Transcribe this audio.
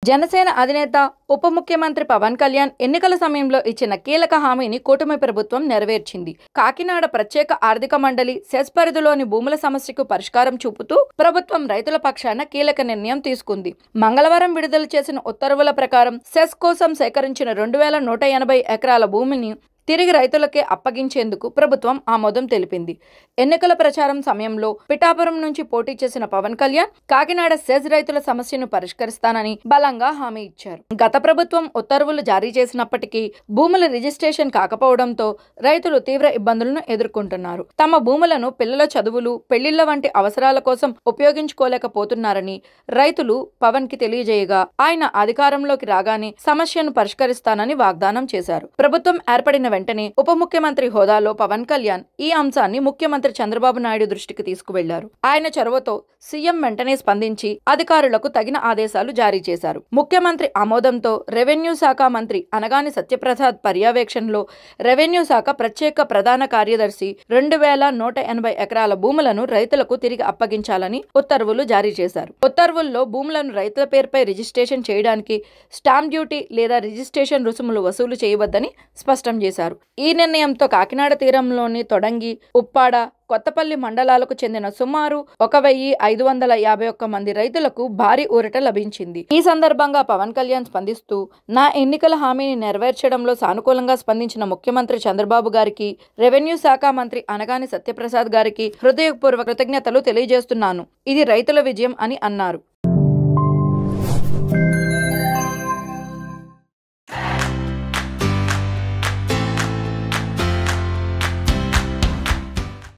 జనసేన అధినేత ఉప ముఖ్యమంత్రి పవన్ కళ్యాణ్ ఎన్నికల సమయంలో ఇచ్చిన కీలక హామీని కూటమి ప్రభుత్వం నెరవేర్చింది. కాకినాడ ప్రత్యేక ఆర్థిక మండలి సెస్ పరిధిలోని భూముల సమస్యకు పరిష్కారం చూపుతూ ప్రభుత్వం రైతుల పక్షాన కీలక నిర్ణయం తీసుకుంది. మంగళవారం విడుదల చేసిన ఉత్తర్వుల ప్రకారం సెస్ కోసం సేకరించిన 2180 ఎకరాల భూమిని తిరిగి రైతులకే అప్పగించేందుకు ప్రభుత్వం ఆమోదం తెలిపింది. ఎన్నికల ప్రచారం సమయంలో పిఠాపురం నుంచి పోటీ చేసిన పవన్ కళ్యాణ్ కాకినాడ సెజ్ రైతుల సమస్యను పరిష్కరిస్తానని బలంగా హామీ ఇచ్చారు. గత ప్రభుత్వం ఉత్తర్వులు జారీ చేసినప్పటికీ భూముల రిజిస్ట్రేషన్ కాకపోవడంతో రైతులు తీవ్ర ఇబ్బందులను ఎదుర్కొంటున్నారు. తమ భూములను పిల్లల చదువులు, పెళ్లిళ్ల వంటి అవసరాల కోసం ఉపయోగించుకోలేకపోతున్నారని రైతులు పవన్ కి తెలియజేయగా ఆయన అధికారంలోకి రాగానే సమస్యను పరిష్కరిస్తానని వాగ్దానం చేశారు. ప్రభుత్వం ఏర్పడిన వెంటనే ఉప ముఖ్యమంత్రి హోదాలో పవన్ కళ్యాణ్ ఈ అంశాన్ని ముఖ్యమంత్రి చంద్రబాబు నాయుడు దృష్టికి తీసుకువెళ్లారు. ఆయన చొరవతో సీఎం వెంటనే స్పందించి అధికారులకు తగిన ఆదేశాలు జారీ చేశారు. ముఖ్యమంత్రి ఆమోదంతో రెవెన్యూ శాఖ మంత్రి అనగాని సత్యప్రసాద్ పర్యవేక్షణలో రెవెన్యూ శాఖ ప్రత్యేక ప్రధాన కార్యదర్శి 2180 ఎకరాల భూములను రైతులకు తిరిగి అప్పగించాలని ఉత్తర్వులు జారీ చేశారు. ఉత్తర్వుల్లో భూములను రైతుల పేరుపై రిజిస్ట్రేషన్ చేయడానికి స్టాంప్ డ్యూటీ లేదా రిజిస్ట్రేషన్ రుసుములు వసూలు చేయవద్దని స్పష్టం చేశారు. ఈ నిర్ణయంతో కాకినాడ తీరంలోని తొడంగి, ఉప్పాడ, కొత్తపల్లి మండలాలకు చెందిన సుమారు 1551 మంది రైతులకు భారీ ఊరట లభించింది. ఈ సందర్భంగా పవన్ కళ్యాణ్ స్పందిస్తూ, నా ఎన్నికల హామీని నెరవేర్చడంలో సానుకూలంగా స్పందించిన ముఖ్యమంత్రి చంద్రబాబు గారికి, రెవెన్యూ శాఖ మంత్రి అనగాని సత్యప్రసాద్ గారికి హృదయపూర్వక కృతజ్ఞతలు తెలియజేస్తున్నాను. ఇది రైతుల విజయం అని అన్నారు.